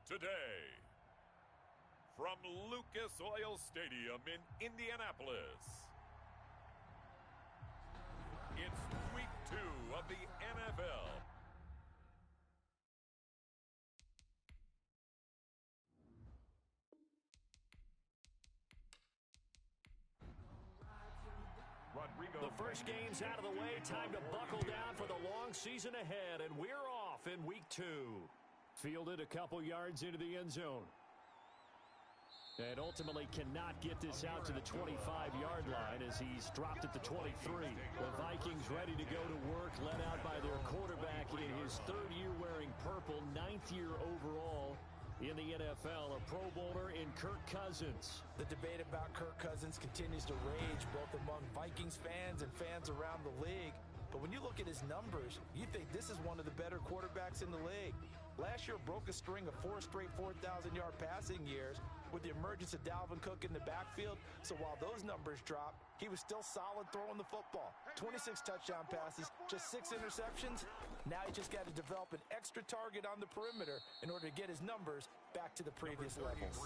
Today, from Lucas Oil Stadium in Indianapolis, it's Week 2 of the NFL. The first game's out of the way. Time to buckle down for the long season ahead, and we're off in Week 2. Fielded a couple yards into the end zone. And ultimately cannot get this out to the 25-yard line as he's dropped at the 23. The Vikings ready to go to work, led out by their quarterback in his third year wearing purple, ninth year overall in the NFL, a Pro Bowler in Kirk Cousins. The debate about Kirk Cousins continues to rage both among Vikings fans and fans around the league. But when you look at his numbers, you think this is one of the better quarterbacks in the league. Last year broke a string of 4 straight 4,000-yard passing years with the emergence of Dalvin Cook in the backfield. So while those numbers dropped, he was still solid throwing the football. 26 touchdown passes, just 6 interceptions. Now he just got to develop an extra target on the perimeter in order to get his numbers back to the previous levels.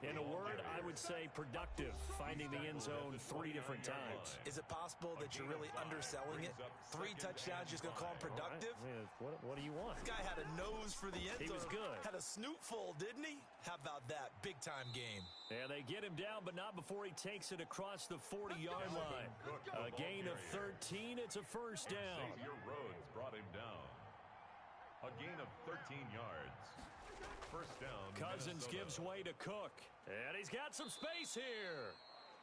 In a word, I would say productive, finding the end zone 3 different times. Is it possible that you're really underselling it? 3 touchdowns, just going to call him productive? Right. What do you want? This guy had a nose for the end zone. He was good. Had a snoot full, didn't he? How about that? Big-time game. And they get him down, but not before he takes it across the 40-yard line. A gain of 13. It's a first down. Xavier Rhodes brought him down. A gain of 13 yards. First down. Cousins gives way to Cook. And he's got some space here.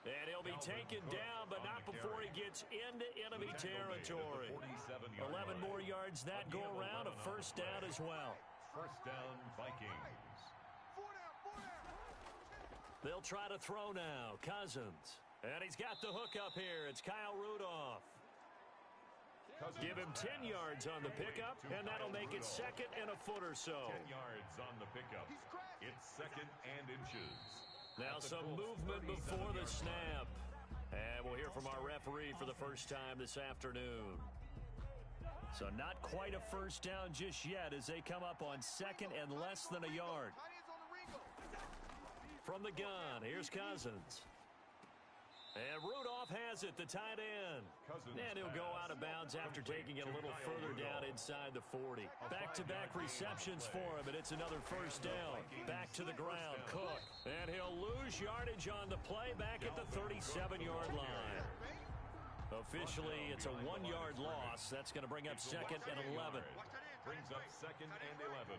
And he'll be taken down, but not before he gets into enemy territory. 11 more yards that go around. A first down as well. First down, Vikings. They'll try to throw now. Cousins. And he's got the hook up here. It's Kyle Rudolph. Give him 10 yards on the pickup, and that'll make it second and a foot or so. 10 yards on the pickup. It's second and inches. Now some movement before the snap. And we'll hear from our referee for the first time this afternoon. So not quite a first down just yet as they come up on second and less than a yard. From the gun, here's Cousins. And Rudolph has it, the tight end. And he'll go out of bounds after taking it a little further down inside the 40. Back-to-back receptions for him, and it's another first down. Back to the ground, Cook. And he'll lose yardage on the play back at the 37-yard line. Officially, it's a 1-yard loss. That's going to bring up second and 11. Brings up second and 11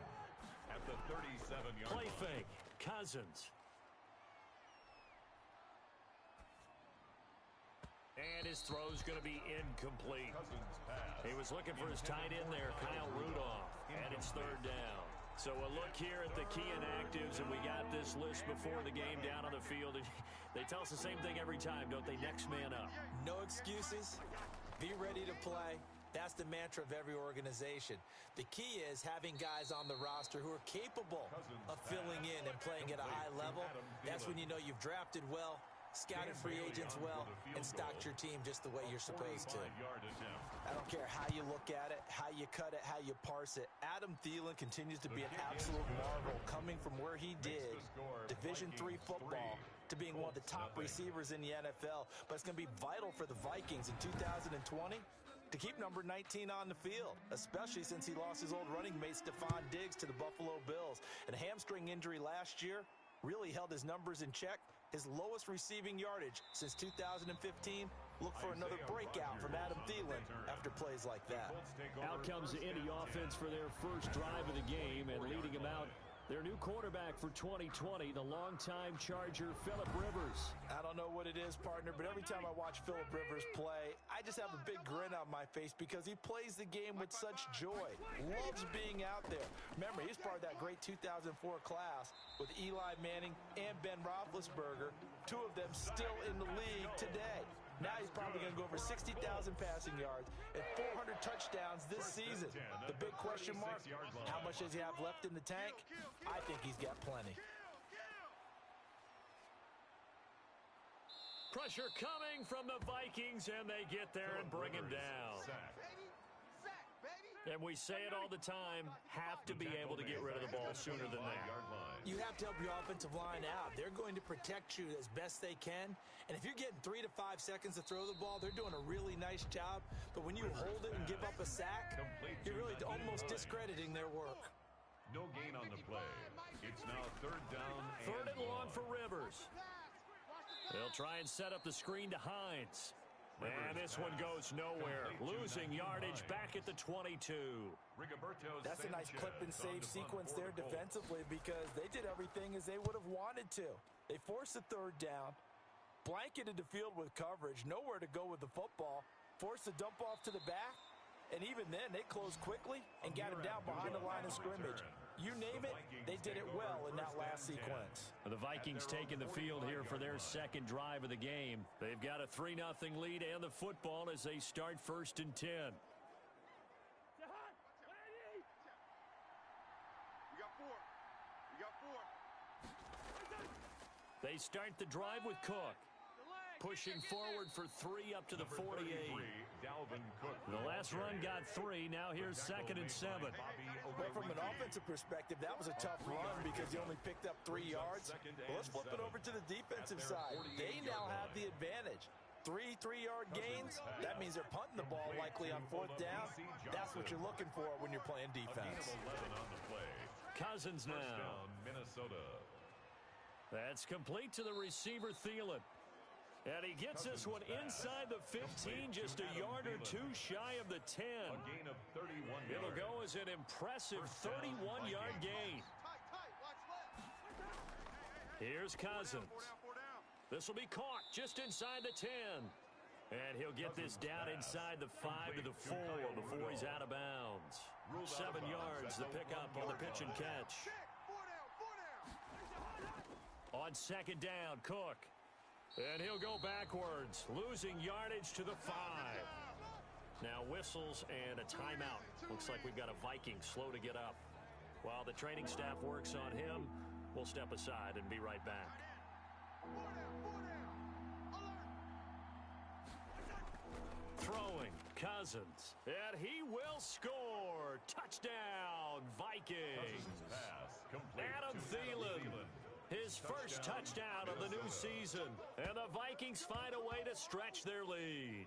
at the 37-yard line. Play fake, Cousins. And his throw's going to be incomplete. He was looking for his tight end there, Kyle Rudolph. And it's third down. So a look here at the key inactives, and we got this list before the game down on the field. And they tell us the same thing every time, don't they? Next man up. No excuses. Be ready to play. That's the mantra of every organization. The key is having guys on the roster who are capable of filling in and playing at a high level. That's when you know you've drafted well, scouted free agents well, and stocked your team just the way you're supposed to. I don't care how you look at it, how you cut it, how you parse it. Adam Thielen continues to be an absolute marvel, coming from where he did, Division III football, to being one of the top receivers in the NFL. But it's going to be vital for the Vikings in 2020 to keep number 19 on the field, especially since he lost his old running mate Stephon Diggs to the Buffalo Bills. And a hamstring injury last year really held his numbers in check. His lowest receiving yardage since 2015. Look for another breakout from Adam Thielen after plays like that. Out comes the Indy offense for their first drive of the game, and leading them out, their new quarterback for 2020, the longtime Charger, Phillip Rivers. I don't know what it is, partner, but every time I watch Phillip Rivers play, I just have a big grin on my face because he plays the game with such joy. Loves being out there. Remember, he's part of that great 2004 class with Eli Manning and Ben Roethlisberger, 2 of them still in the league today. Now he's probably going to go over 60,000 passing yards and 400 touchdowns this season. The big question mark, how much does he have left in the tank? I think he's got plenty. Pressure coming from the Vikings, and they get there and bring him down. Sack, baby. And we say it all the time, have to be able to get rid of the ball sooner than that. You have to help your offensive line out. They're going to protect you as best they can. And if you're getting 3 to 5 seconds to throw the ball, they're doing a really nice job. But when you hold it and give up a sack, you're really almost discrediting their work. No gain on the play. It's now third down. Third and long for Rivers. They'll try and set up the screen to Hines. And this one goes nowhere. Losing yardage back at the 22. That's a nice clip and save sequence there defensively because they did everything as they would have wanted to. They forced the third down, blanketed the field with coverage, nowhere to go with the football, forced the dump off to the back, and even then they closed quickly and got him down behind the line of scrimmage. You name it, they did it well in that last sequence. The Vikings taking the field here for their second drive of the game. They've got a 3-0 lead and the football as they start 1st and 10. They start the drive with Cook. Pushing forward for 3 up to the 48. The last run got 3. Now here's 2nd and 7. Well, from an offensive perspective, that was a tough run because he only picked up 3 yards. Well, let's flip it over to the defensive side. They now have the advantage. 3 3-yard gains. That means they're punting the ball likely on 4th down. That's what you're looking for when you're playing defense. Cousins now. That's complete to the receiver, Thielen. And he gets this one inside the 15, just a yard or 2 shy of the 10. A gain of 31 yards. It'll go as an impressive 31-yard gain. Here's Cousins. This will be caught just inside the 10. And he'll get this down inside the 5 to the 4 before he's out of bounds. 7 yards, the pickup on the pitch and catch. On 2nd down, Cook. And he'll go backwards, losing yardage to the 5. Now whistles and a timeout. Looks like we've got a Viking slow to get up. While the training staff works on him, we'll step aside and be right back. Throwing, Cousins, and he will score. Touchdown, Vikings. Adam Thielen. His first touchdown of the new season. And the Vikings find a way to stretch their lead.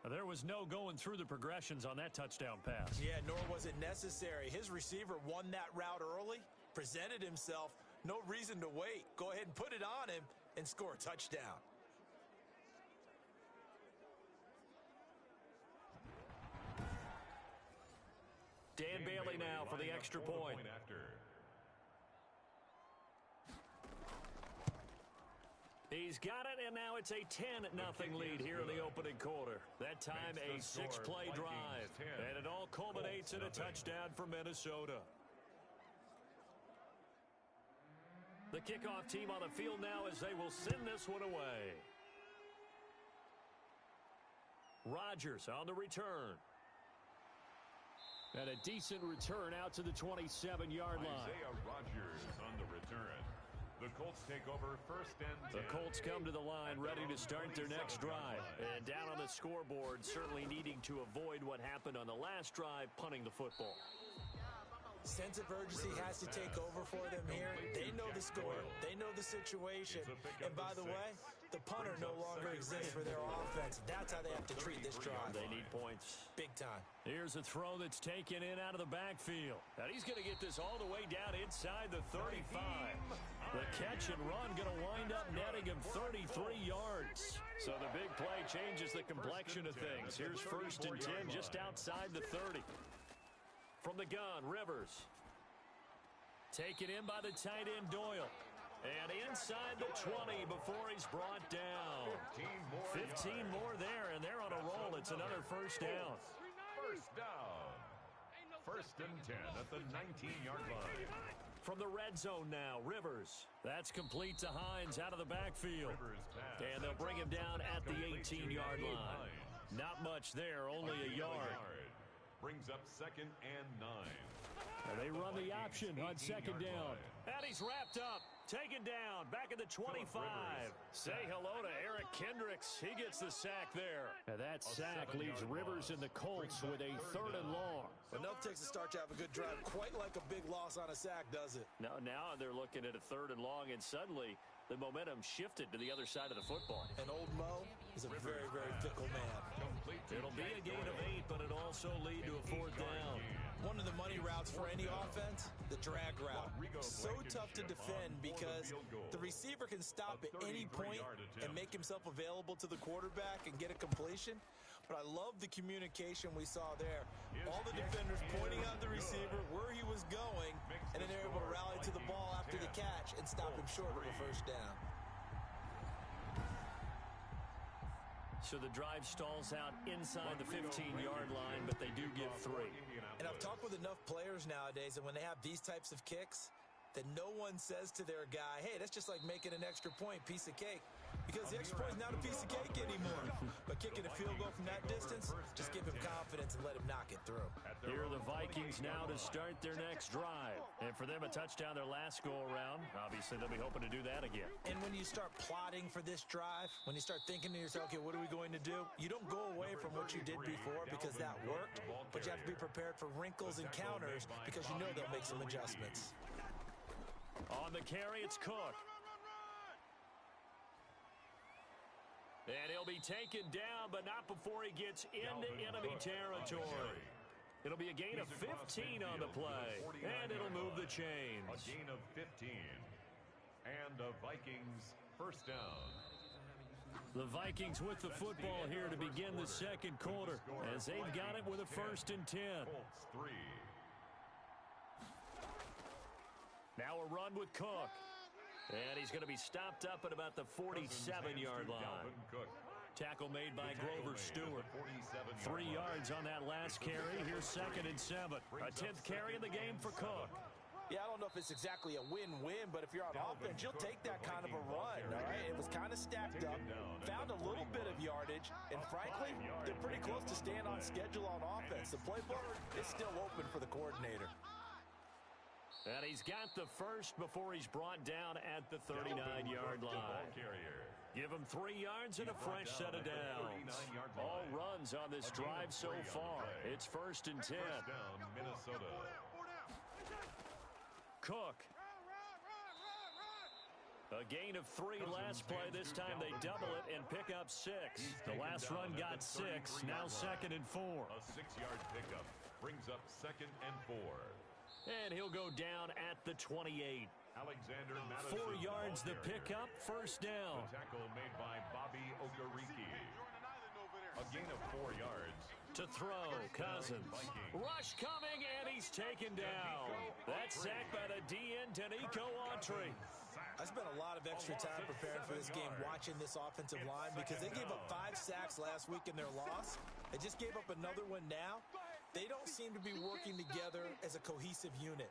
There was no going through the progressions on that touchdown pass. Yeah, nor was it necessary. His receiver won that route early, presented himself. No reason to wait. Go ahead and put it on him and score a touchdown. Dan Bailey now for the extra point. He's got it, and now it's a 10-0 lead here in the opening quarter. That time, a 6-play drive. And it all culminates in a touchdown for Minnesota. The kickoff team on the field now as they will send this one away. Rodgers on the return. And a decent return out to the 27-yard line. Isaiah Rodgers on the return. The Colts take over 1st and 10. The Colts come to the line ready to start their next drive. And down on the scoreboard, certainly needing to avoid what happened on the last drive, punting the football. Sense of urgency has to take over for them here. They know the score. They know the situation. And by the way, the punter no longer exists for their offense. That's how they have to treat this drive. They need points. Big time. Here's a throw that's taken in out of the backfield. And he's going to get this all the way down inside the 35. The catch and run going to wind up netting him 33 yards. So the big play changes the complexion of things. Here's 1st and 10 just outside the 30. From the gun, Rivers. Taken in by the tight end, Doyle. And inside the 20 before he's brought down. 15 more there, and they're on a roll. It's another first down. First down. 1st and 10 at the 19-yard line. From the red zone now, Rivers. That's complete to Hines out of the backfield. And they'll bring him down at the 18-yard line. Not much there, only a yard. Brings up 2nd and 9. And they run the option on 2nd down. And And he's wrapped up. Taken down, back at the 25. Say hello to Eric Kendricks. He gets the sack there. And that sack leaves Rivers and the Colts with a 3rd and long. Enough takes to start to have a good drive. Quite like a big loss on a sack, does it? Now they're looking at a 3rd and long, and suddenly the momentum shifted to the other side of the football. And old Mo is a very, very fickle man. It'll be a gain of 8, but it'll also lead to a 4th down. One of the money routes for any offense, the drag route. So tough to defend because the receiver can stop at any point and make himself available to the quarterback and get a completion. But I love the communication we saw there. All the defenders pointing out the receiver where he was going, and then they're able to rally to the ball after the catch and stop him short of a 1st down. So the drive stalls out inside the 15-yard line, but they do get 3. And I've talked with enough players nowadays, and when they have these types of kicks, that no one says to their guy, hey, that's just like making an extra point, piece of cake. Because the extra point is not a piece of cake anymore. But kicking a field goal from that distance, just give him confidence and let him knock it through. Here are the Vikings now to start their next drive. And for them, a touchdown their last go-around. Obviously, they'll be hoping to do that again. And when you start plotting for this drive, when you start thinking to yourself, okay, what are we going to do? You don't go away from what you did before because that worked. But you have to be prepared for wrinkles and counters because you know they'll make some adjustments. On the carry, it's Cook. And he'll be taken down, but not before he gets into enemy territory. It'll be a gain of 15 on the play, and it'll move the chains. A gain of 15, and the Vikings 1st down. The Vikings with the football here to begin the 2nd quarter, as they've got it with a 1st and 10. Colts 3. Now a run with Cook. And he's going to be stopped up at about the 47-yard line. Tackle made by Grover Stewart. 3 yards on that last carry. Here's 2nd and 7. A 10th carry in the game for Cook. Yeah, I don't know if it's exactly a win-win, but if you're on offense, you'll take that kind of a run, all right? It was kind of stacked up, found a little bit of yardage, and frankly, they're pretty close to staying on schedule on offense. The playbook is still open for the coordinator. And he's got the first before he's brought down at the 39-yard line. Give him 3 yards and a fresh set of downs. All runs on this drive so far. It's 1st and 10. Minnesota. Cook. A gain of 3 last play. This time they double it and pick up 6. The last run got 6. Now 2nd and 4. A 6-yard pickup brings up 2nd and 4. And he'll go down at the 28. Alexander Madison. 4 yards the pickup, 1st down. The tackle made by Bobby Okereke. A gain of 4 yards. To throw, Cousins. Rush coming, and he's taken down. That's sacked by the DN, Danico Autry. I spent a lot of extra time preparing for this game watching this offensive line because they gave up 5 sacks last week in their loss. They just gave up another one now. They don't seem to be working together as a cohesive unit.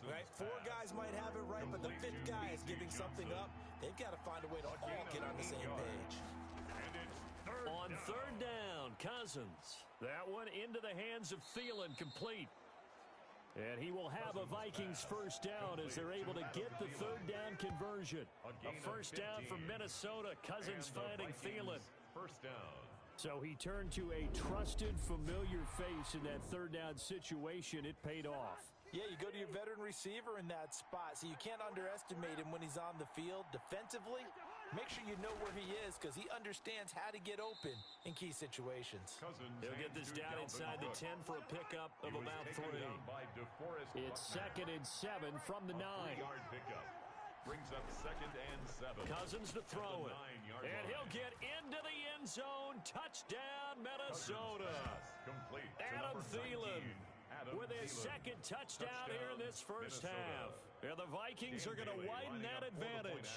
Right? 4 guys might have it right, but the 5th guy is giving something up. They've got to find a way to all get on the same page. On 3rd down, Cousins. That one into the hands of Thielen, complete. And he will have a Vikings 1st down as they're able to get the 3rd down conversion. A 1st down from Minnesota. Cousins finding Thielen. 1st down. So he turned to a trusted, familiar face in that 3rd down situation. It paid off. Yeah, you go to your veteran receiver in that spot, so you can't underestimate him when he's on the field. Defensively, make sure you know where he is because he understands how to get open in key situations. He'll get this down inside the 10 for a pickup of about 3. It's 2nd and 7 from the 9. Brings up 2nd and 7. Cousins to throw it. And he'll get into the end zone. Touchdown, Minnesota. Adam Thielen with his 2nd touchdown here in this 1st half. And the Vikings are going to widen that advantage.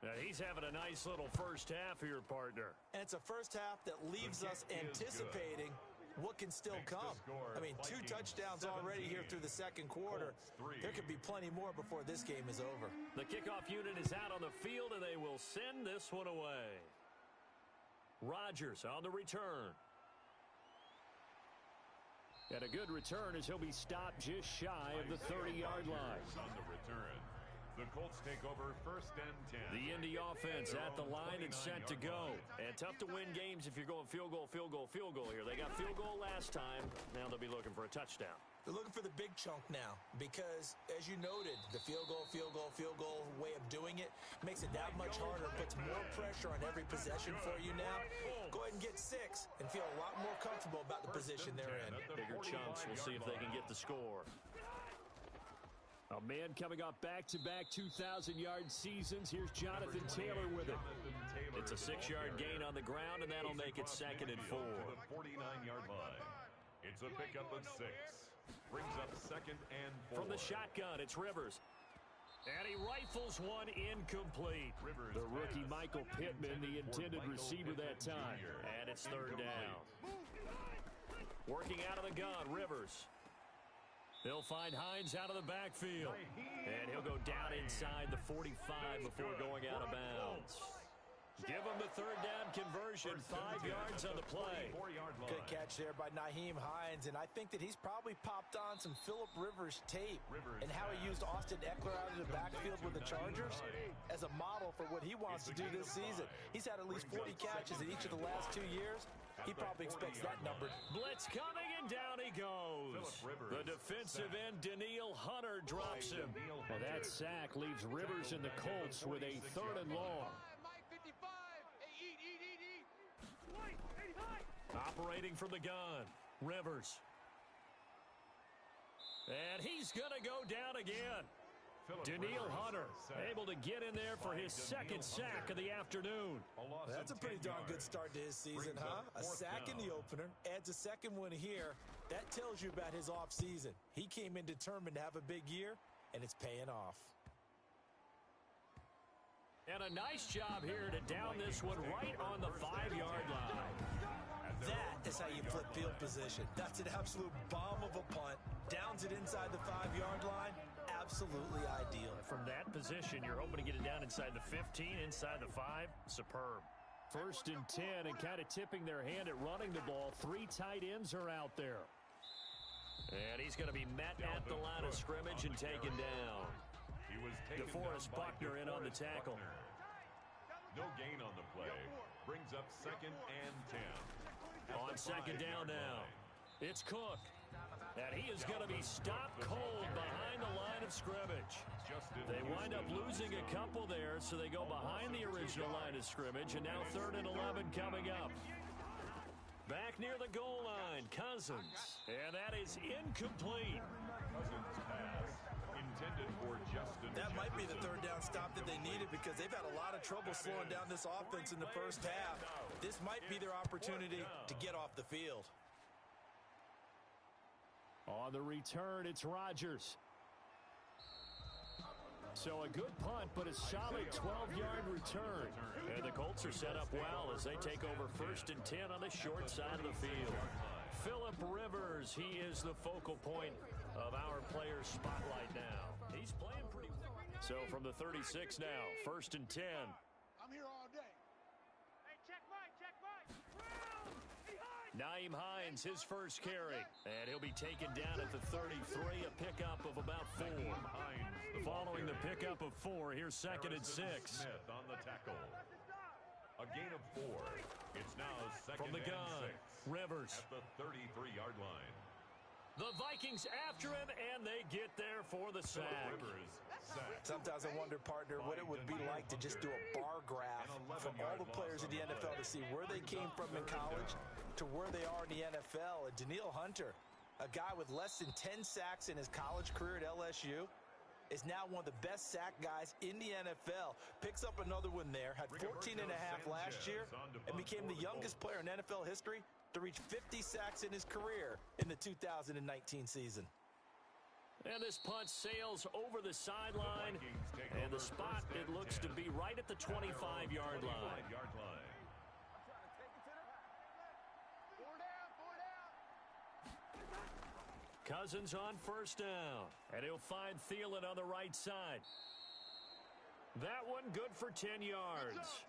Now, he's having a nice little 1st half here, partner. And it's a 1st half that leaves us anticipating what can still come. I mean, 2 touchdowns already here through the 2nd quarter. There could be plenty more before this game is over. The kickoff unit is out on the field, and they will send this one away. Rodgers on the return. And a good return as he'll be stopped just shy of the 30-yard line. On the return. Colts take over 1st and 10. The Indy offense at the line and set to go. And tough to win games if you're going field goal here. They got field goal last time. Now they'll be looking for a touchdown. They're looking for the big chunk now because, as you noted, the field goal way of doing it makes it that much harder, puts more pressure on every possession for you now. Go ahead and get 6 and feel a lot more comfortable about the position they're in. Bigger chunks. We'll see if they can get the score. A man coming off back-to-back 2,000-yard seasons. Here's Jonathan Taylor with it. It's a 6-yard gain on the ground, and that'll make it 2nd and 4. To the 49-yard line. It's a pickup of 6. Brings up 2nd and 4. From the shotgun, it's Rivers. And he rifles one incomplete. The rookie Michael Pittman, the intended receiver that time. And it's 3rd down. Working out of the gun, Rivers. They'll find Hines out of the backfield. And he'll go down inside the 45 before going out of bounds. Give him the 3rd down conversion, 5 yards on the play. Good catch there by Nyheim Hines, and I think that he's probably popped on some Phillip Rivers tape and how he used Austin Eckler out of the backfield with the Chargers as a model for what he wants to do this season. He's had at least 40 catches in each of the last 2 years. He probably expects that number. Blitz coming, and down he goes. The defensive end, Danielle Hunter, drops him. And that sack leaves Rivers and the Colts with a 3rd and long. Operating from the gun, Rivers. And he's going to go down again. Danielle Hunter able to get in there for his 2nd sack of the afternoon. That's a pretty darn good start to his season, huh? A sack in the opener, adds a 2nd one here. That tells you about his offseason. He came in determined to have a big year, and it's paying off. And a nice job here to down this one right on the 5-yard line. That is how you flip field position. That's an absolute bomb of a punt. Downs it inside the 5-yard line. Absolutely ideal. From that position, you're hoping to get it down inside the 15, inside the 5. Superb. 1st and 10, and kind of tipping their hand at running the ball. 3 tight ends are out there. And he's going to be met at the line of scrimmage and taken down. DeForest Buckner in on the tackle. No gain on the play. Brings up 2nd and 10. On 2nd down now, it's Cook. And he is going to be stopped cold behind the line of scrimmage. They wind up losing a couple there, so they go behind the original line of scrimmage, and now 3rd and 11 coming up. Back near the goal line, Cousins. And that is incomplete. Cousins pass. Intended for Justin. That might be the 3rd down stop that they needed because they've had a lot of trouble slowing down this offense in the 1st half. This might be their opportunity to get off the field. On the return, it's Rodgers. So a good punt, but a solid 12-yard return. And the Colts are set up well as they take over 1st and 10 on the short side of the field. Phillip Rivers, he is the focal point of our players' spotlight now. He's playing pretty well. So from the 36 now, 1st and 10. I'm here all day. Hey, check Mike. Nyheim Hines, his first carry. And he'll be taken down at the 33, a pickup of about 4. Following the pickup of 4, here's 2nd and 6. Smith on the tackle. A gain of 4. It's now 2nd from the gun, and 6. Rivers. At the 33-yard line. The Vikings after him, and they get there for the sack. Sometimes I wonder, partner, what it would be like to just do a bar graph from all the players in the NFL to see where they came from in college to where they are in the NFL. And Danielle Hunter, a guy with less than 10 sacks in his college career at LSU, is now one of the best sack guys in the NFL. Picks up another one there, had 14 and a half last year, and became the youngest player in NFL history to reach 50 sacks in his career in the 2019 season. And this punt sails over the sideline, and the spot, it looks to be right at the 25-yard line. Cousins on 1st down, and he'll find Thielen on the right side. That one good for 10 yards.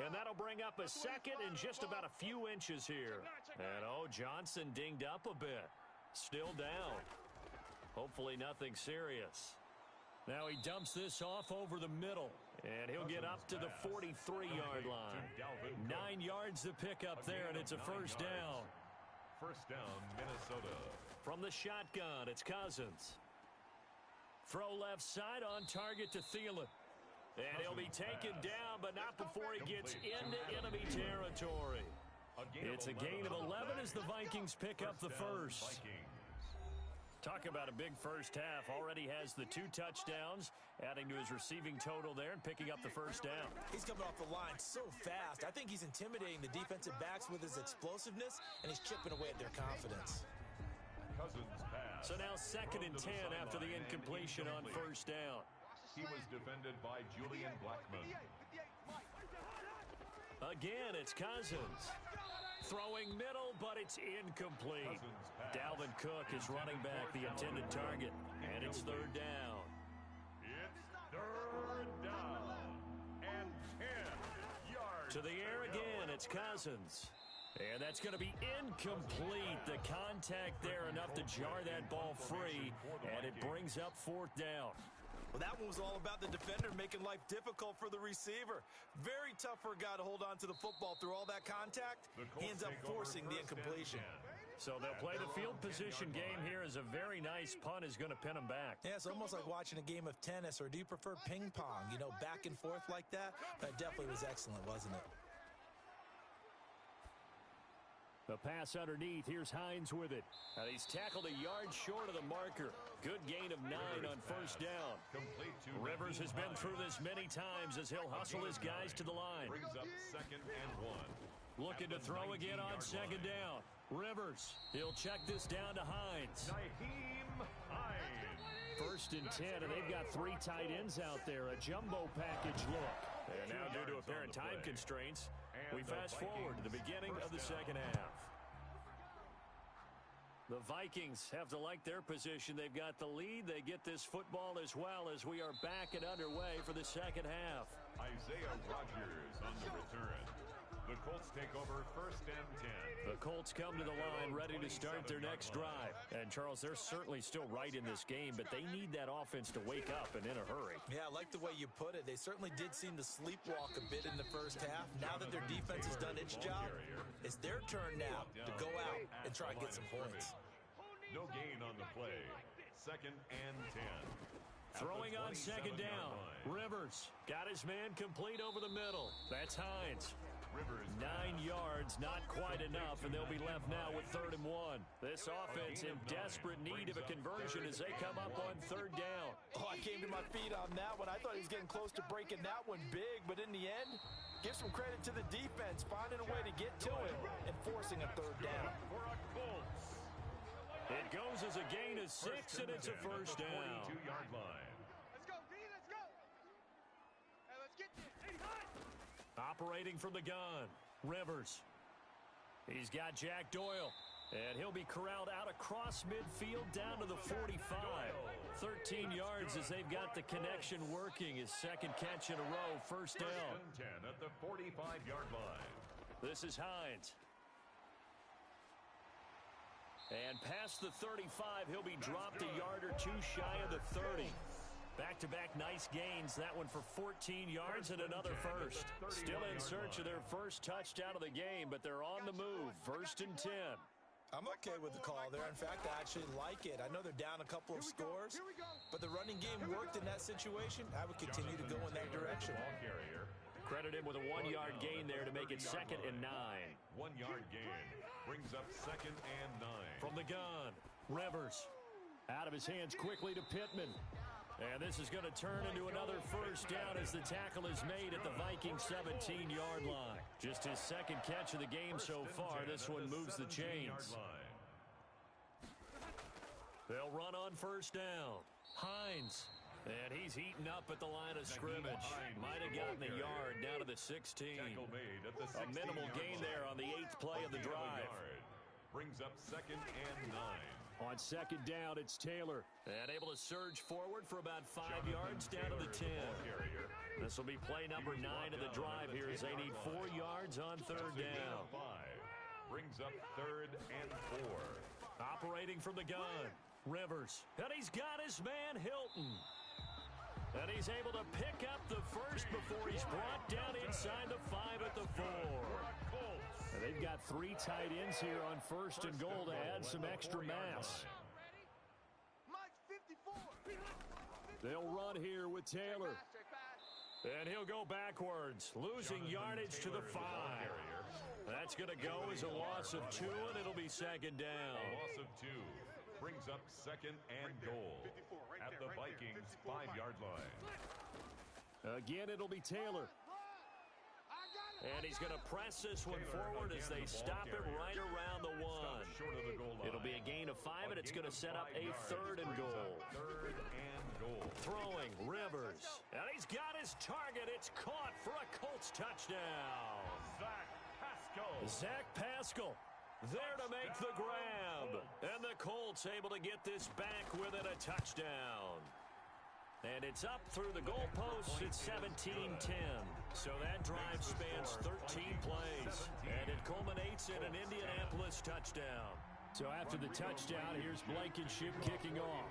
And that'll bring up a 2nd and just about a few inches here. And, Johnson dinged up a bit. Still down. Hopefully nothing serious. Now he dumps this off over the middle. And he'll get up to the 43-yard line. 9 yards to pick up there, and it's a first down. First down, Minnesota. From the shotgun, it's Cousins. Throw left side on target to Thielen. And he'll be taken down, but not before he gets into enemy territory. It's a gain of 11 as the Vikings pick up the first. Talk about a big first half. Already has the 2 touchdowns, adding to his receiving total there and picking up the first down. He's coming off the line so fast. I think he's intimidating the defensive backs with his explosiveness, and he's chipping away at their confidence. Cousins pass. So now 2nd and 10 after the incompletion on first down. He was defended by Julian Blackman. Again, it's Cousins. Throwing middle, but it's incomplete. Dalvin Cook is running back the intended target, and it's 3rd down. It's 3rd down and 10 yards. To the air again, it's Cousins. And that's going to be incomplete. The contact there enough to jar that ball free, and it brings up 4th down. Well, that one was all about the defender making life difficult for the receiver. Very tough for a guy to hold on to the football through all that contact. He ends up forcing the incompletion. So they'll play the field position game here as a very nice punt is going to pin them back. Yeah, it's almost like watching a game of tennis, or do you prefer ping pong? You know, back and forth like that? That definitely was excellent, wasn't it? The pass underneath. Here's Hines with it. And he's tackled a yard short of the marker. Good gain of 9 on first down. Rivers has been through this many times as he'll hustle his guys to the line. Brings up 2nd and 1. Looking to throw again on 2nd down. Rivers. He'll check this down to Hines. Hines. 1st and 10, and they've got 3 tight ends out there. A jumbo package look. And now due to apparent time constraints, we fast forward to the beginning of the 2nd half. The Vikings have to like their position. They've got the lead. They get this football as well as we are back and underway for the 2nd half. Isaiah Rodgers on the return. The Colts take over 1st and 10. The Colts come to the line ready to start their next drive. And, Charles, they're certainly still right in this game, but they need that offense to wake up and in a hurry. Yeah, I like the way you put it. They certainly did seem to sleepwalk a bit in the first half. Now that their defense has done its job, it's their turn now to go out and try and get some points. No gain on the play. 2nd and 10. Throwing on 2nd down. Rivers got his man complete over the middle. That's Hines. 9 yards, not quite enough, and they'll be left now with 3rd and 1. This offense in desperate need of a conversion as they come up on 3rd down. Oh, I came to my feet on that one. I thought he was getting close to breaking that one big, but in the end, give some credit to the defense, finding a way to get to it and forcing a 3rd down. It goes as a gain of 6, and it's a first down. 42-yard line. Let's go, D, let's go. Hey, let's get this. Operating from the gun, Rivers. He's got Jack Doyle, and he'll be corralled out across midfield down to the 45. 13 yards as they've got the connection working. His 2nd catch in a row, first down. 1st and 10 at the 45-yard line. This is Hines. And past the 35, he'll be dropped a yard or 2 shy of the 30. Back-to-back nice gains. That one for 14 yards and another first. Still in search of their first touchdown of the game, but they're on the move. 1st and 10. I'm okay with the call there. In fact, I actually like it. I know they're down a couple of scores, but the running game worked in that situation. I would continue to go in that direction. Credit him with a 1-yard gain there to make it 2nd and 9. 1-yard gain brings up 2nd and 9. From the gun, Rivers. Out of his hands quickly to Pittman. And this is going to turn into another first down as the tackle is made at the Vikings 17-yard line. Just his 2nd catch of the game so far. This one moves the chains. They'll run on first down. Hines. And he's heating up at the line of scrimmage. Might have gotten a yard down to the 16. A minimal gain there on the 8th play of the drive. Brings up 2nd and 9. On 2nd down, it's Taylor. And able to surge forward for about 5 yards down to the 10. This will be play number 9 of the drive here as they need 4 yards on 3rd down. 5 brings up 3rd and 4. Operating from the gun, Rivers. And he's got his man, Hilton. And he's able to pick up the first before he's brought down inside the 5 at the 4. And they've got 3 tight ends here on first and goal to add some extra mass. They'll run here with Taylor. And he'll go backwards, losing yardage to the 5. That's going to go as a loss of 2, and it'll be second down. A loss of 2 brings up second and goal at the Vikings' 5-yard line. Again, it'll be Taylor. And he's going to press this one forward as they stop it right around the 1. It'll be a gain of 5, and it's going to set up a 3rd and goal. Throwing, Rivers. And he's got his target. It's caught for a Colts touchdown. Zach Pascal there to make the grab. And the Colts able to get this back within a touchdown. And it's up through the goalposts. It's 17-10. So that drive spans 13 plays. And it culminates in an Indianapolis touchdown. So after the touchdown, here's Blankenship kicking off.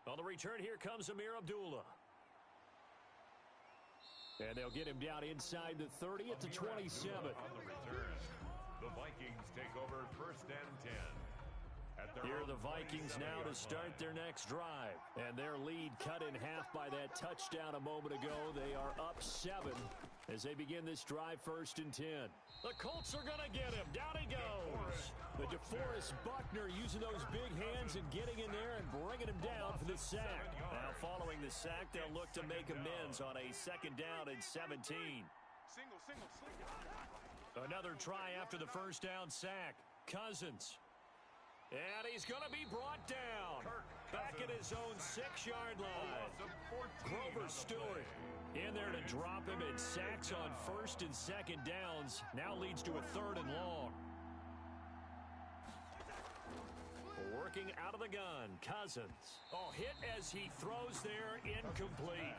On the return, here comes Amir Abdullah. And they'll get him down inside the 30 at the 27. On the return, the Vikings take over 1st and 10. Here are the Vikings now to start their next drive. And their lead cut in half by that touchdown a moment ago. They are up 7 as they begin this drive 1st and 10. The Colts are going to get him. Down he goes. The DeForest Buckner using those big hands and getting in there and bringing him down for the sack. Now following the sack, they'll look to make amends on a 2nd down and 17. Another try after the 1st down sack. Cousins. And he's going to be brought down. Back at his own 6-yard line. Grover Stewart in there to drop him, and sacks on 1st and 2nd downs. Now leads to a 3rd and long. Working out of the gun, Cousins. Oh, hit as he throws there, incomplete.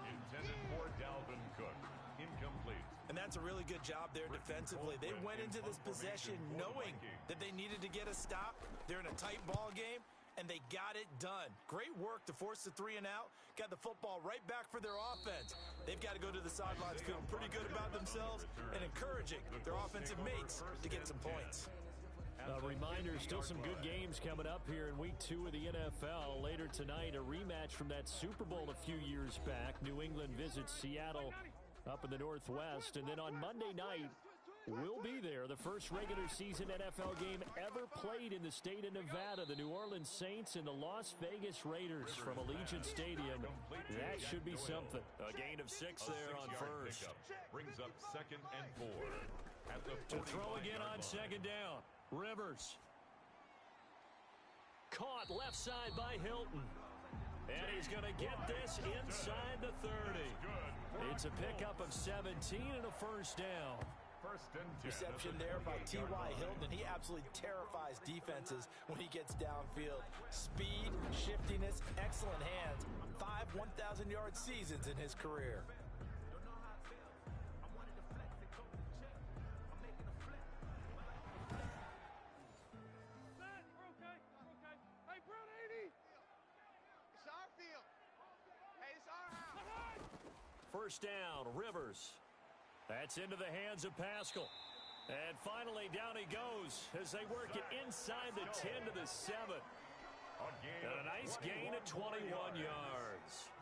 Intended for Dalvin Cook. Incomplete. And that's a really good job there defensively. They went into this possession knowing that they needed to get a stop. They're in a tight ball game, and they got it done. Great work to force the 3 and out. Got the football right back for their offense. They've got to go to the sidelines feeling pretty good about themselves and encouraging their offensive mates to get some points. A reminder, still some good games coming up here in Week 2 of the NFL. Later tonight, a rematch from that Super Bowl a few years back. New England visits Seattle up in the Northwest. And then on Monday night, we'll be there. The first regular season NFL game ever played in the state of Nevada. The New Orleans Saints and the Las Vegas Raiders from Allegiant Stadium. That should be something. A gain of 6 there on 1st. Brings up 2nd and 4. At the to throw again on 2nd down. Rivers. Caught left side by Hilton. And he's going to get this inside the 30. It's a pickup of 17 and a 1st down. Reception there by T.Y. Hilton. He absolutely terrifies defenses when he gets downfield. Speed, shiftiness, excellent hands. 5 1,000-yard seasons in his career. First down, Rivers. That's into the hands of Pascal. And finally, down he goes as they work it inside the 10 to the 7. And a nice gain of 21 yards.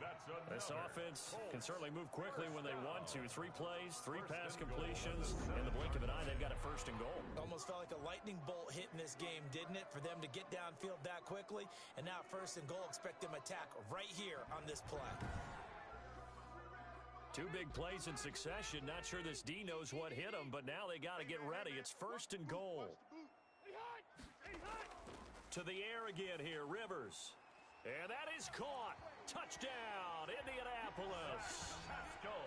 This offense can certainly move quickly when they want to. 3 plays, 3 pass completions. In the blink of an eye, they've got a 1st and goal. Almost felt like a lightning bolt hit in this game, didn't it? For them to get downfield that quickly. And now 1st and goal, expect them attack right here on this play. 2 big plays in succession. Not sure this D knows what hit him, but now they got to get ready. It's 1st and goal. To the air again here, Rivers. And that is caught. Touchdown, Indianapolis.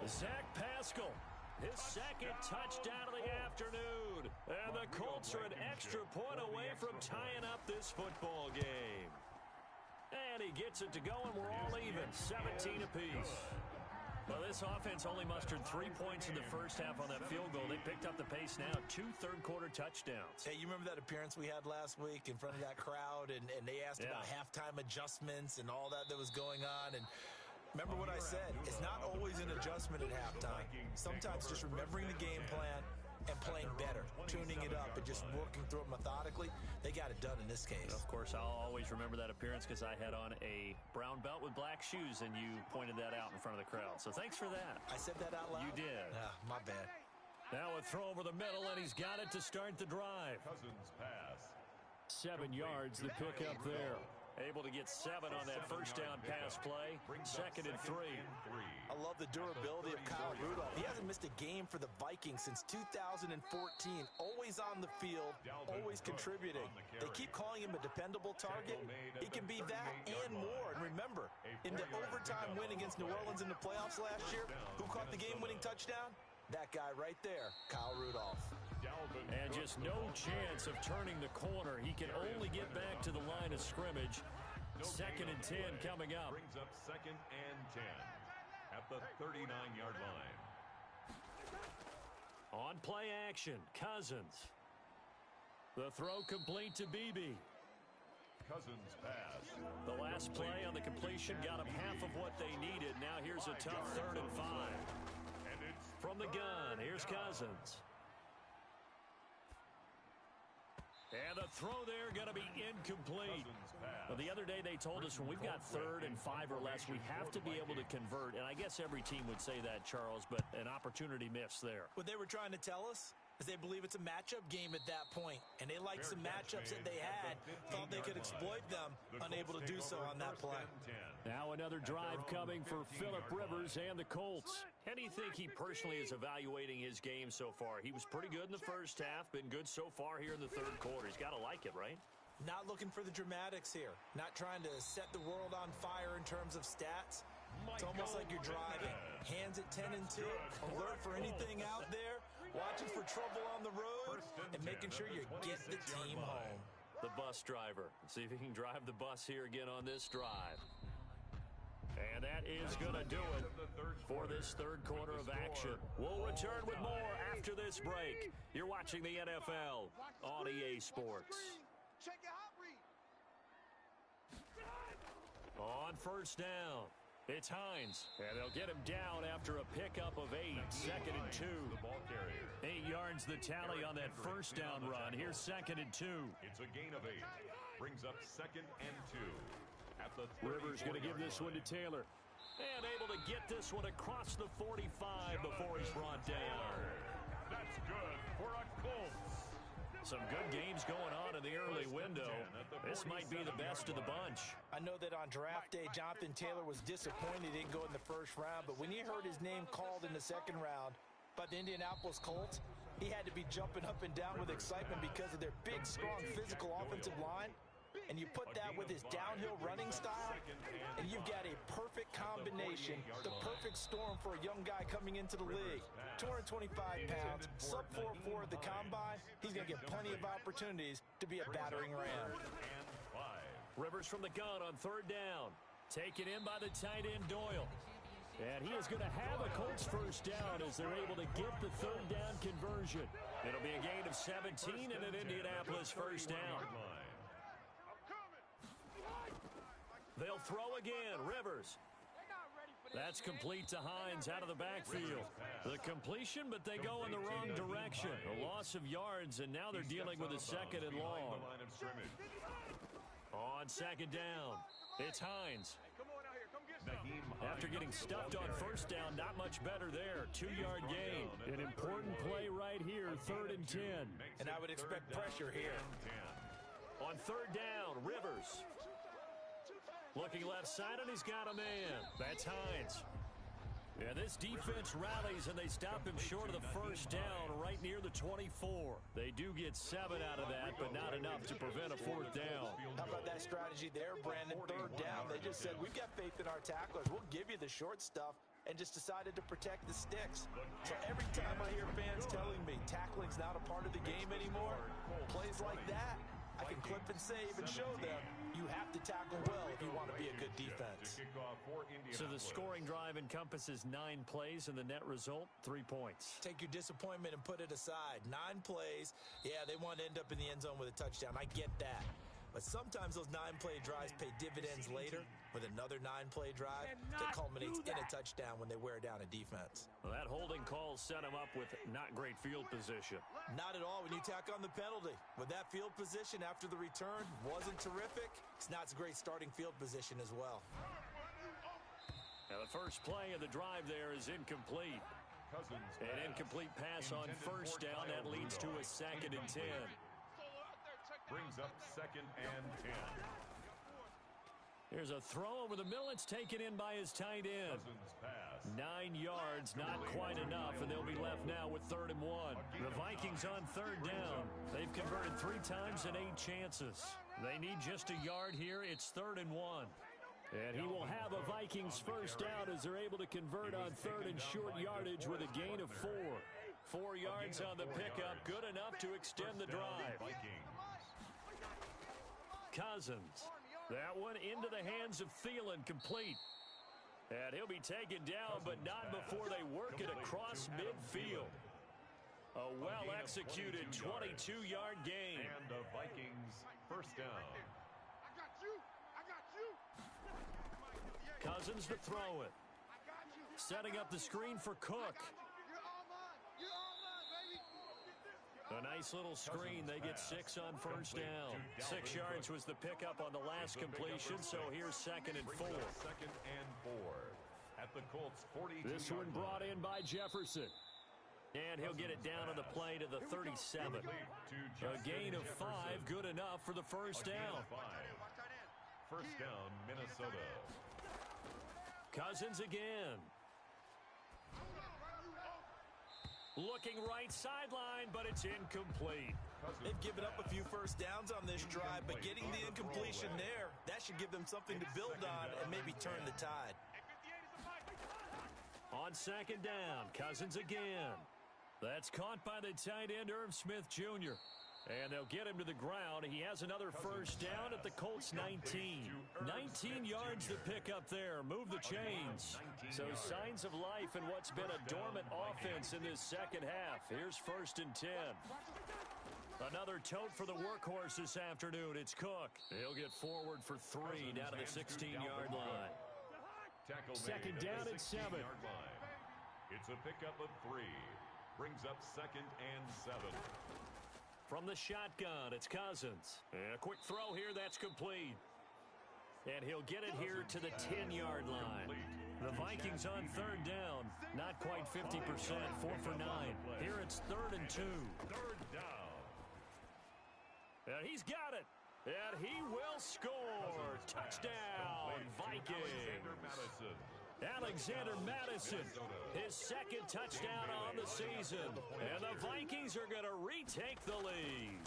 Zach Pascal, his 2nd touchdown of the afternoon. And the Colts are an extra point away from tying up this football game. And he gets it to go, and we're all even, 17 apiece. Well, this offense only mustered 3 points in the first half on that field goal. They picked up the pace now. 2 third-quarter touchdowns. Hey, you remember that appearance we had last week in front of that crowd, and they asked about halftime adjustments and all that was going on, and remember what I said, it's not always an adjustment at halftime. Sometimes just remembering the game plan and playing better, tuning it up and just working through it methodically. They got it done in this case. Of course, I'll always remember that appearance because I had on a brown belt with black shoes, and you pointed that out in front of the crowd. So thanks for that. I said that out loud? You did. My bad. Now a throw over the middle, and he's got it to start the drive. Cousins pass. 7 yards, the pickup there. Able to get 7 on that first down pass play. 2nd and 3. I love the durability of Kyle Rudolph. He hasn't missed a game for the Vikings since 2014. Always on the field, always contributing. They keep calling him a dependable target. He can be that and more. And remember, in the overtime win against New Orleans in the playoffs last year, who caught the game-winning touchdown? That guy right there, Kyle Rudolph. And just no chance of turning the corner. He can only get back to the line of scrimmage. 2nd and 10 coming up. Brings up 2nd and 10 at the 39-yard line. On play action, Cousins. The throw complete to Beebe. Cousins pass. The last play on the completion got them half of what they needed. Now here's a tough 3rd and 5. And it's from the gun, here's Cousins. And the throw there going to be incomplete. Well, the other day they told us when we've got 3rd and 5 or less, we have to be able to convert. And I guess every team would say that, Charles, but an opportunity missed there. What they were trying to tell us is they believe it's a matchup game at that point. And they liked some matchups that they had, thought they could exploit them, unable to do so on that play. Now another drive coming for Phillip Rivers and the Colts. How do you think he personally is evaluating his game so far? He was pretty good in the first half, been good so far here in the 3rd quarter. He's got to like it, right? Not looking for the dramatics here. Not trying to set the world on fire in terms of stats. It's almost like you're driving. Hands at 10 and 2. Alert for anything out there. Watching for trouble on the road. And making sure you get the team home. The bus driver. Let's see if he can drive the bus here again on this drive. And that is going to do it for this 3rd quarter of action. We'll return with more after this break. You're watching the NFL on EA Sports. Check your hot read. On 1st down, it's Hines. And they'll get him down after a pickup of 8. 2nd and 2. The ball carrier. 8 yards the tally on that 1st down run. Here's 2nd and 2. It's a gain of 8. Brings up 2nd and 2. Rivers going to give this one to Taylor. And able to get this one across the 45 before he's brought down. That's good for a Colts. Some good games going on in the early window. This might be the best of the bunch. I know that on draft day, Jonathan Taylor was disappointed he didn't go in the 1st round, but when he heard his name called in the 2nd round by the Indianapolis Colts, he had to be jumping up and down with excitement because of their big, strong, physical offensive line. And you put that with his downhill running style, and you've got a perfect combination, the perfect storm for a young guy coming into the league. 225 pounds, sub 4.4 at the combine. He's going to get plenty of opportunities to be a battering ram. Rivers from the gun on 3rd down. Taken in by the tight end Doyle. And he is going to have a Colts 1st down as they're able to get the 3rd down conversion. It'll be a gain of 17 and an Indianapolis 1st down. They'll throw again. Rivers. That's complete to Hines out of the backfield. The completion, but they go in the wrong direction. A loss of yards, and now they're dealing with a 2nd and long. On 2nd down, it's Hines. After getting stuffed on 1st down, not much better there. 2-yard gain. An important play right here, 3rd and 10. And I would expect pressure here. On 3rd down, Rivers. Looking left side, and he's got a man. That's Hines. Yeah, this defense rallies, and they stop him short of the 1st down right near the 24. They do get 7 out of that, but not enough to prevent a 4th down. How about that strategy there, Brandon? 3rd down. They just said, we've got faith in our tacklers. We'll give you the short stuff, and just decided to protect the sticks. So every time I hear fans telling me tackling's not a part of the game anymore, plays like that, I can clip and save and show them you have to tackle well if you want to be a good defense. So the scoring drive encompasses 9 plays, and the net result, 3 points. Take your disappointment and put it aside. 9 plays. Yeah, they want to end up in the end zone with a touchdown. I get that. But sometimes those 9-play drives pay dividends later with another 9-play drive that culminates in a touchdown when they wear down a defense. Well, that holding call set him up with not great field position. Not at all when you tack on the penalty. With that field position after the return wasn't terrific, it's not a great starting field position as well. Now the first play of the drive there is incomplete. An incomplete pass on first down. That leads to a 2nd and 10. Brings up 2nd and 10. Here's a throw over the middle. It's taken in by his tight end. 9 yards, not quite enough, and they'll be left now with 3rd and 1. The Vikings on 3rd down. They've converted 3 times and 8 chances. They need just a yard here. It's 3rd and 1. And he will have a Vikings first down as they're able to convert on 3rd and short yardage with a gain of 4. 4 yards on the pickup, good enough to extend the drive. Cousins. That one into the hands of Thielen, complete. And he'll be taken down, but not before they work it across midfield. A well-executed 22-yard gain. And the Vikings first down. Cousins to throw it. Setting up the screen for Cook. A nice little screen. They get 6 on first down. 6 yards was the pickup on the last completion, so here's 2nd and 4. 2nd and 4 at the Colts 42. This one brought in by Jefferson. And he'll get it down on the play to the 37. A gain of 5, good enough for the first down. First down, Minnesota. Cousins again. Looking right sideline, but it's incomplete. They've given up a few first downs on this drive, but getting the incompletion there, that should give them something to build on and maybe turn the tide. On 2nd down, Cousins again. That's caught by the tight end, Irv Smith Jr. And they'll get him to the ground. He has another first down at the Colts 19. 19 yards to pick up there. Move the chains. So signs of life in what's been a dormant offense in this second half. Here's 1st and 10. Another tote for the workhorse this afternoon. It's Cook. He'll get forward for 3 down to the 16-yard line. 2nd down at 7. It's a pickup of 3. Brings up 2nd and 7. From the shotgun, it's Cousins. And a quick throw here, that's complete. And he'll get it here to the 10-yard line. The Vikings on 3rd down, not quite 50%, 4 for 9. Here it's 3rd and 2. 3rd down. And he's got it. And he will score. Touchdown, Vikings. Alexander Madison, his 2nd touchdown on the season. And the Vikings are going to retake the lead.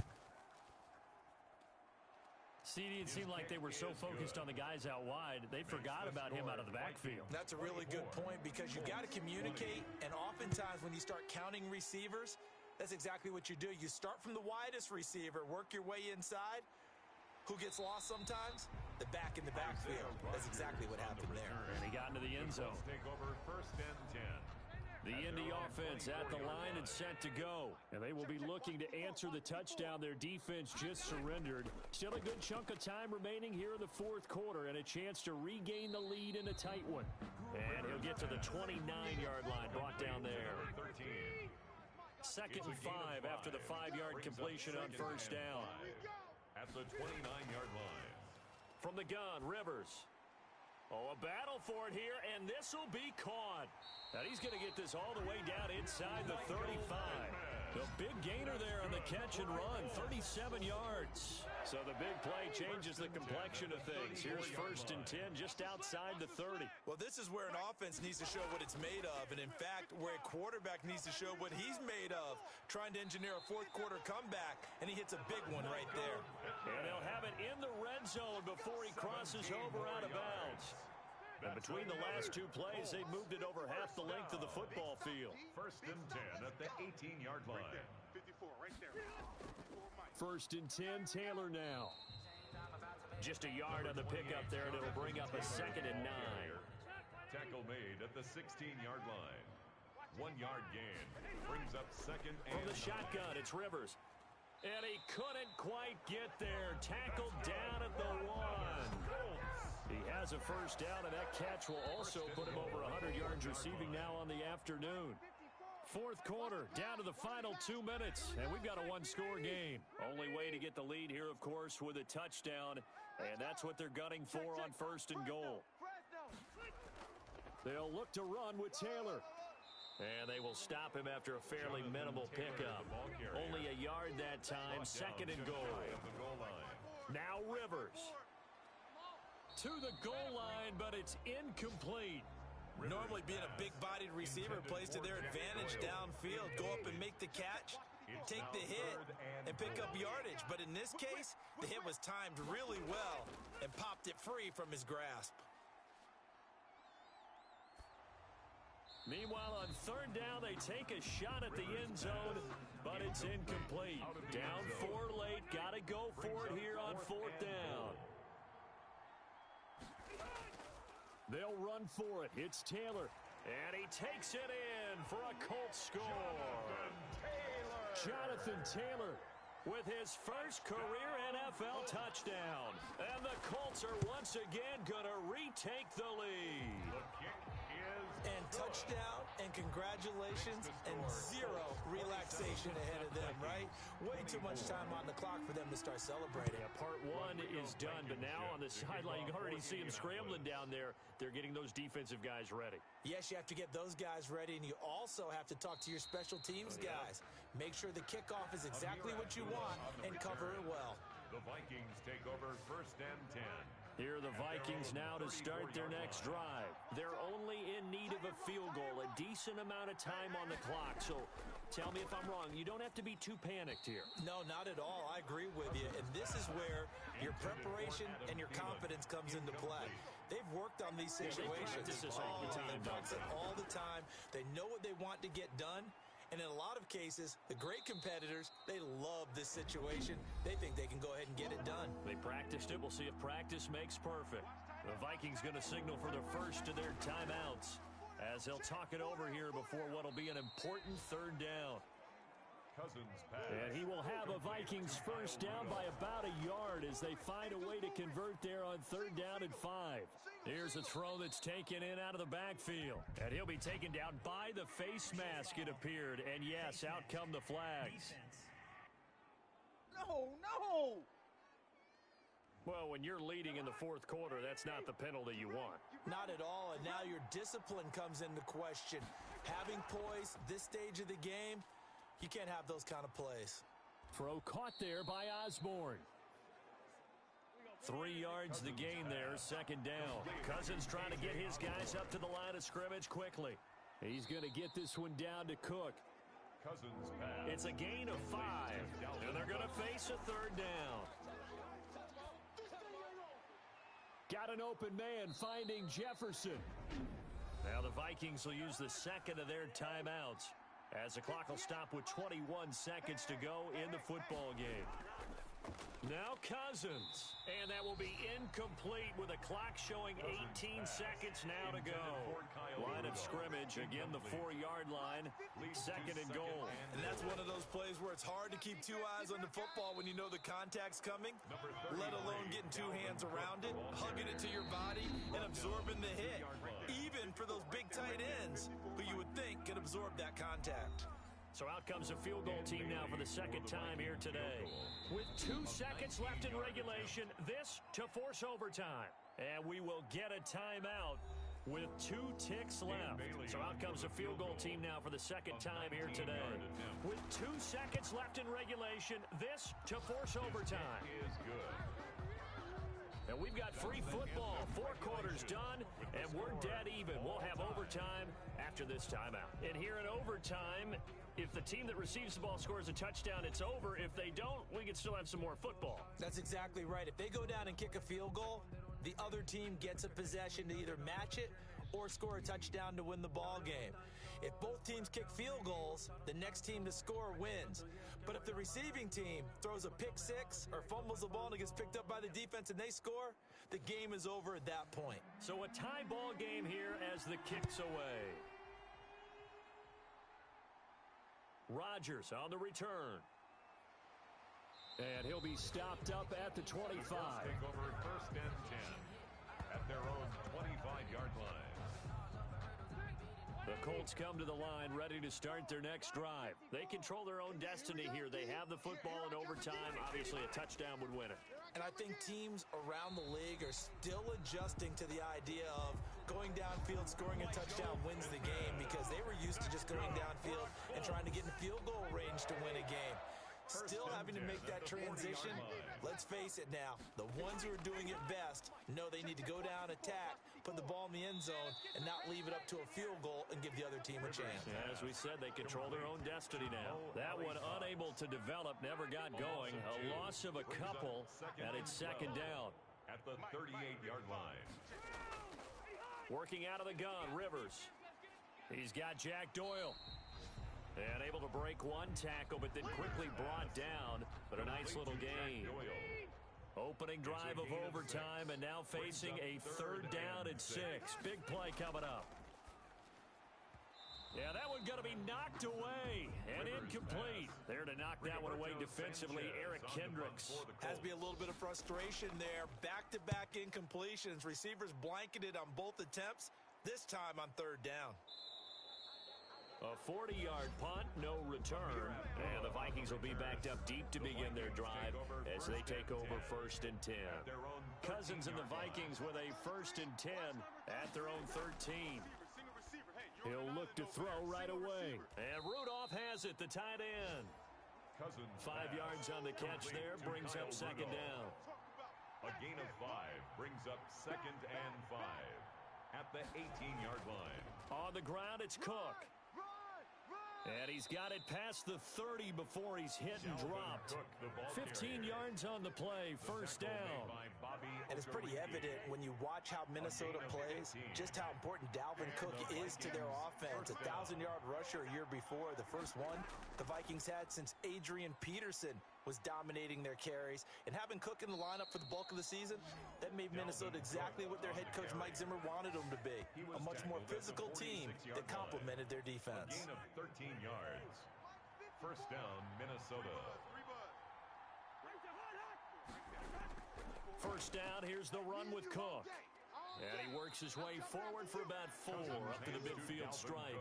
CD, it seemed like they were so focused on the guys out wide, they forgot about him out of the backfield. That's a really good point because you got to communicate, and oftentimes when you start counting receivers, that's exactly what you do. You start from the widest receiver, work your way inside. Who gets lost sometimes? The back in the backfield. That's exactly what happened there. And he got into the end zone. Take over 1st and 10. The Indy offense at the line and set to go. And they will be looking to answer the touchdown their defense just surrendered. Still a good chunk of time remaining here in the 4th quarter and a chance to regain the lead in a tight one. And he'll get to the 29-yard line, brought down there. 2nd and 5 after the 5-yard completion on first down. At the 29-yard line. From the gun, Rivers. Oh, a battle for it here, and this will be caught. And he's going to get this all the way down inside the 35. The big gainer there on the catch and run, 37 yards. So the big play changes the complexion of things. Here's 1st and 10 just outside the 30. Well, this is where an offense needs to show what it's made of. And in fact, where a quarterback needs to show what he's made of. Trying to engineer a 4th quarter comeback, and he hits a big one right there. And they'll have it in the red zone before he crosses over out of bounds. And between the last 2 plays, they've moved it over half the length of the football field. 1st and 10 at the 18-yard line. 54 right there. 1st and 10, Taylor now. Just a yard on the pickup there, and it'll bring up a 2nd and 9. the 16-yard line. 1 yard gain. Brings up second and from the shotgun, it's Rivers. And he couldn't quite get there. Tackled down at the 1. He has a first down, and that catch will also put him over 100 yards receiving now on the afternoon. Fourth quarter, down to the final 2 minutes, and we've got a one-score game. Only way to get the lead here, of course, with a touchdown, and that's what they're gunning for on first and goal. They'll look to run with Taylor. And they will stop him after a fairly minimal pickup. Only a yard that time, second and goal. Now Rivers. To the goal line, but it's incomplete. Normally being a big-bodied receiver plays to their advantage downfield. Go up and make the catch, take the hit, and pick up yardage. But in this case, the hit was timed really well and popped it free from his grasp. Meanwhile, on third down, they take a shot at the end zone, but it's incomplete. Down 4 late, got to go for it here on fourth down. They'll run for it. It's Taylor, and he takes it in for a Colts score. Jonathan Taylor with his first career NFL touchdown. And the Colts are once again going to retake the lead. And touchdown, and congratulations, and zero relaxation ahead of them, right? Way too much time on the clock for them to start celebrating. Yeah, part one is done, but now on the sideline, you can already see them scrambling down there. They're getting those defensive guys ready. Yes, you have to get those guys ready, and you also have to talk to your special teams guys. Make sure the kickoff is exactly what you want and cover it well. The Vikings take over first and 10. Here are the Vikings now to start their next drive. They're only in need of a field goal, a decent amount of time on the clock. So tell me if I'm wrong. You don't have to be too panicked here. No, not at all. I agree with you. And this is where your preparation and your confidence comes into play. They've worked on these situations. They practice this all the time. They practice it all the time. They know what they want to get done. And in a lot of cases, the great competitors, they love this situation. They think they can go ahead and get it done. They practiced it. We'll see if practice makes perfect. The Vikings going to signal for the first of their timeouts as they'll talk it over here before what will be an important third down. Cousins pass. And he will have a Vikings first down by about a yard as they find a way to convert there on third down and 5. Here's a throw that's taken in out of the backfield. And he'll be taken down by the face mask, it appeared. And yes, out come the flags. No! Well, when you're leading in the fourth quarter, that's not the penalty you want. Not at all, and now your discipline comes into question. Having poise this stage of the game, you can't have those kind of plays. Throw caught there by Osborne. 3 yards the gain there, second down. Cousins trying to get his guys up to the line of scrimmage quickly. He's going to get this one down to Cook. Cousins pass. It's a gain of 5, and they're going to face a third down. Got an open man finding Jefferson. Now the Vikings will use the second of their timeouts as the clock will stop with 21 seconds to go in the football game. Now Cousins, and that will be incomplete with a clock showing 18 seconds now to go. Line of scrimmage, again the 4-yard line, second and goal. And that's one of those plays where it's hard to keep 2 eyes on the football when you know the contact's coming, let alone getting 2 hands around it, hugging it to your body, and absorbing the hit. Even for those big tight ends who you would think could absorb that contact. So out comes a field goal team now for the second time here today. With 2 seconds left in regulation, this to force overtime. And we will get a timeout with 2 ticks left. So out comes a field goal team now for the second time here today. With 2 seconds left in regulation, this to force overtime. And we've got free football, 4 quarters done, and we're dead even. We'll have overtime after this timeout. And here in overtime, if the team that receives the ball scores a touchdown, it's over. If they don't, we can still have some more football. That's exactly right. If they go down and kick a field goal, the other team gets a possession to either match it or score a touchdown to win the ball game. If both teams kick field goals, the next team to score wins. But if the receiving team throws a pick six or fumbles the ball and it gets picked up by the defense and they score, the game is over at that point. So a tie ball game here as the kick's away. Rodgers on the return. And he'll be stopped up at the 25. Take over first and 10 at their own 25-yard line. The Colts come to the line ready to start their next drive. They control their own destiny here. They have the football in overtime. Obviously, a touchdown would win it. And I think teams around the league are still adjusting to the idea of going downfield, scoring a touchdown wins the game, because they were used to just going downfield and trying to get in field goal range to win a game. Still having to make that transition. Let's face it now, the ones who are doing it best know they need to go down, attack, put the ball in the end zone, and not leave it up to a field goal and give the other team a chance. As we said, they control their own destiny now. That one unable to develop, never got going. A loss of a couple, and it's second down. At the 38-yard line. Working out of the gun, Rivers. He's got Jack Doyle. And able to break one tackle, but then quickly brought down. But a nice little gain. Opening drive of overtime, and now facing a third down and 6. Big play coming up. Yeah, that one going to be knocked away and incomplete. There to knock that one away defensively, Eric Kendricks. Has to be a little bit of frustration there. Back-to-back incompletions. Receivers blanketed on both attempts, this time on third down. A 40-yard punt, no return. And the Vikings will be backed up deep to begin their drive as they take over first and 10. Cousins and the Vikings with a first and 10 at their own 13. He'll look to throw right away. And Rudolph has it, the tight end. 5 yards on the catch there, brings up second down. A gain of 5 brings up second and 5 at the 18-yard line. On the ground, it's Cook. And he's got it past the 30 before he's hit and dropped. 15 yards on the play, first down. And it's pretty evident when you watch how Minnesota plays, just how important Dalvin Cook is to their offense. 1,000-yard rusher a year before, the first one the Vikings had since Adrian Peterson was dominating their carries. And having Cook in the lineup for the bulk of the season, that made Minnesota exactly what their head coach Mike Zimmer wanted them to be. A much more physical team that complemented their defense. A gain of 13 yards. First down, Minnesota. First down, here's the run with Cook. And he works his way forward for about 4 up to the midfield stripe.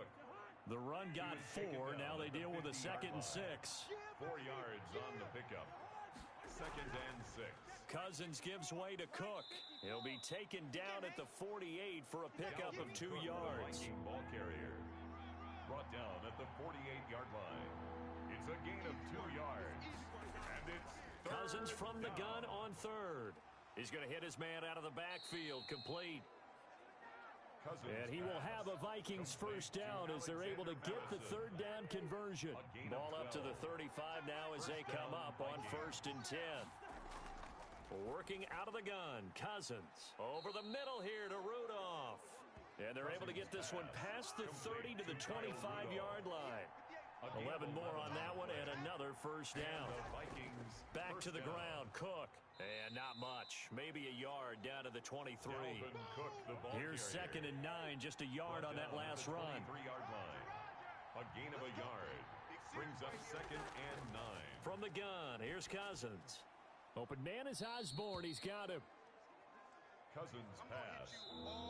The run got 4. Now they deal with a second and 6. 4 yards on the pickup. Second and 6. Cousins gives way to Cook. He'll be taken down at the 48 for a pickup of 2 yards. Ball carrier brought down at the 48-yard line. It's a gain of 2 yards. And it's Cousins from the gun on third. He's going to hit his man out of the backfield, complete. And he will have a Vikings first down as they're able to get the third down conversion. Ball up to the 35 now as they come up on first and 10. Working out of the gun, Cousins. Over the middle here to Rudolph. And they're able to get this one past the 30 to the 25-yard line. 11 more on that one and another first down. Back to the ground, Cook. And not much. Maybe a yard down to the 23. Here's second and 9, just a yard on that last run. 23-yard line. A gain of a yard. Brings up second and 9. From the gun, here's Cousins. Open man is Osborne. He's got him. Cousins pass.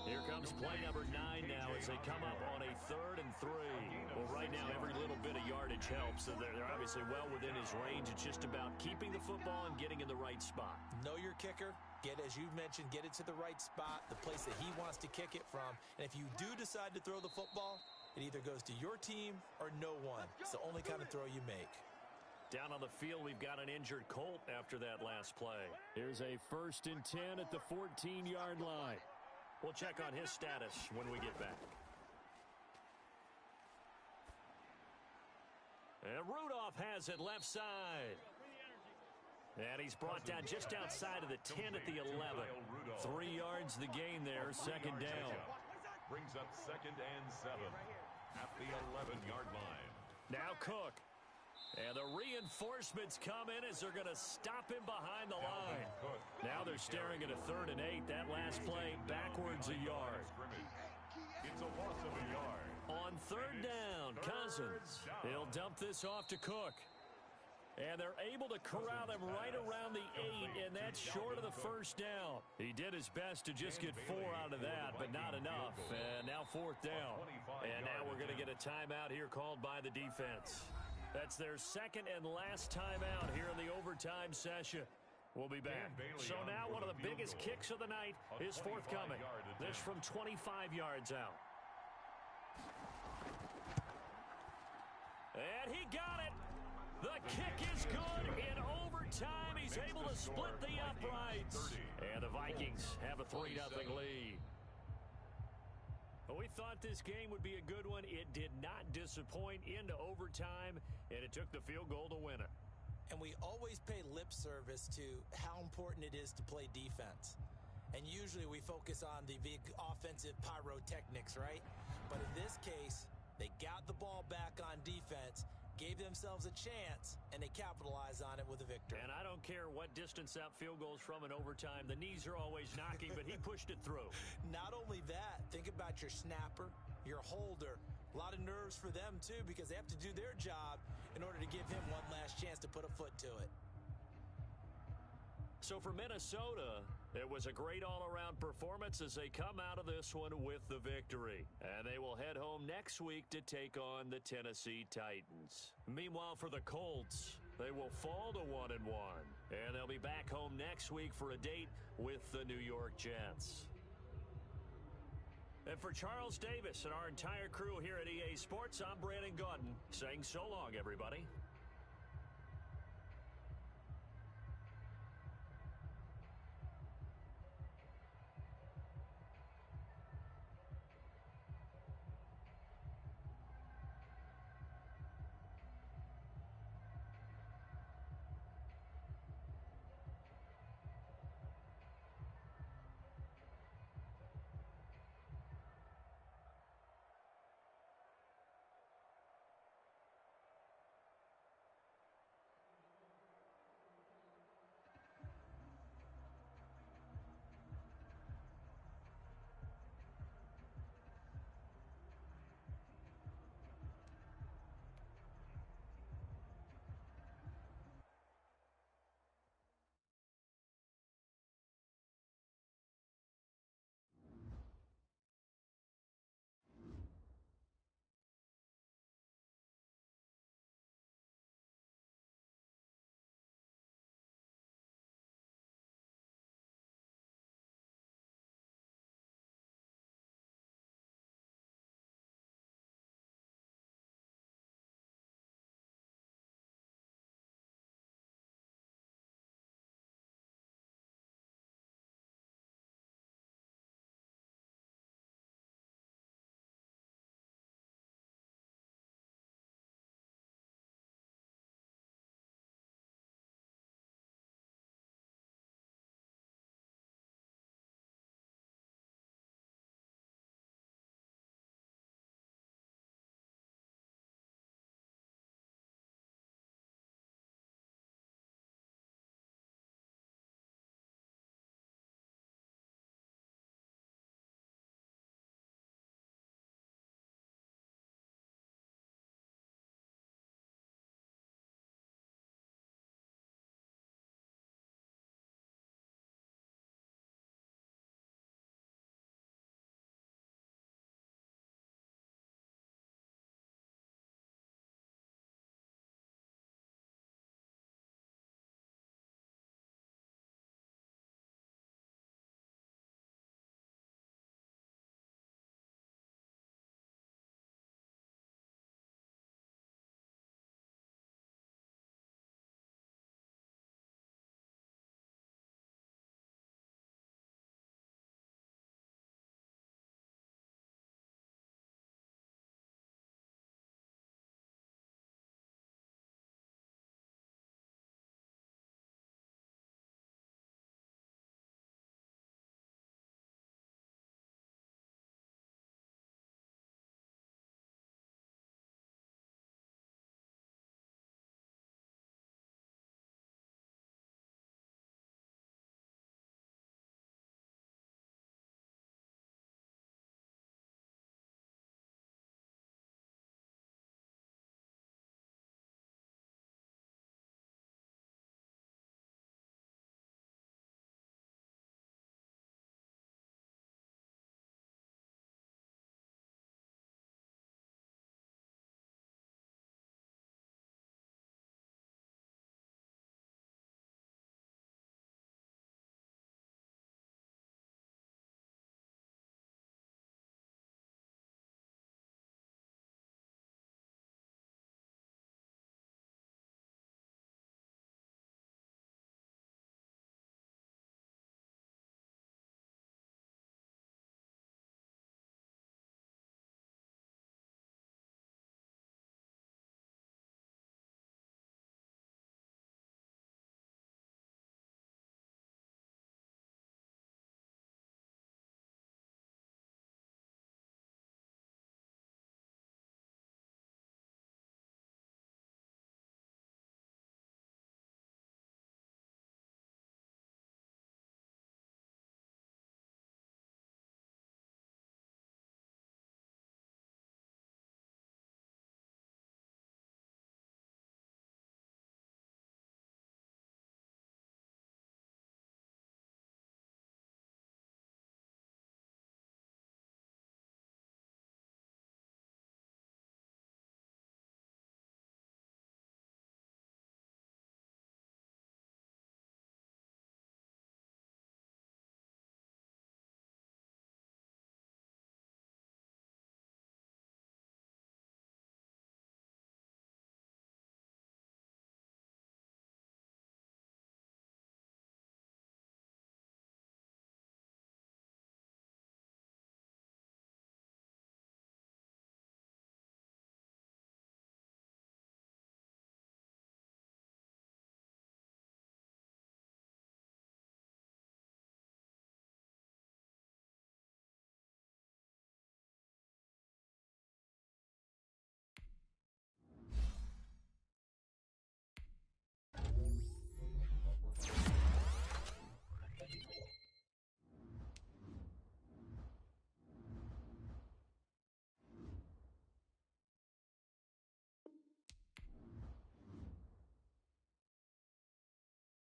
Here comes play number 9 now as they come up on a third and 3. Well, right now, every little bit of yardage helps. So they're obviously well within his range. It's just about keeping the football and getting in the right spot. Know your kicker. As you mentioned, get it to the right spot, the place that he wants to kick it from. And if you do decide to throw the football, it either goes to your team or no one. It's the only kind of throw you make. Down on the field, we've got an injured Colt after that last play. Here's a first and 10 at the 14-yard line. We'll check on his status when we get back. And Rudolph has it left side. And he's brought down just outside of the 10 at the 11. 3 yards the gain there, second down. Brings up second and 7 at the 11-yard line. Now Cook. And the reinforcements come in as they're going to stop him behind the line. Now they're staring at a third and 8. That last play backwards a yard. It's Cousins. He'll dump this off to Cook. And they're able to corral him right around the 8, and that's short of the first down. He did his best to just get 4 out of that, but not enough. And now 4th down. And now we're going to get a timeout here called by the defense. That's their second and last timeout here in the overtime session. We'll be back. So now one of the biggest kicks of the night is forthcoming. This from 25 yards out. And he got it. The kick is good in overtime. He's able to split the uprights. And the Vikings have a 3-0 lead. We thought this game would be a good one. It did not disappoint into overtime, and it took the field goal to win it. And we always pay lip service to how important it is to play defense. And usually we focus on the big offensive pyrotechnics, right? But in this case, they got the ball back on defense, gave themselves a chance, and they capitalized on it with a victory. And I don't care what distance that field goes from in overtime. The knees are always knocking, but he pushed it through. Not only that, think about your snapper, your holder. A lot of nerves for them, too, because they have to do their job in order to give him one last chance to put a foot to it. So for Minnesota, it was a great all-around performance as they come out of this one with the victory. And they will head home next week to take on the Tennessee Titans. Meanwhile, for the Colts, they will fall to 1-1. And they'll be back home next week for a date with the New York Jets. And for Charles Davis and our entire crew here at EA Sports, I'm Brandon Gaudin saying so long, everybody.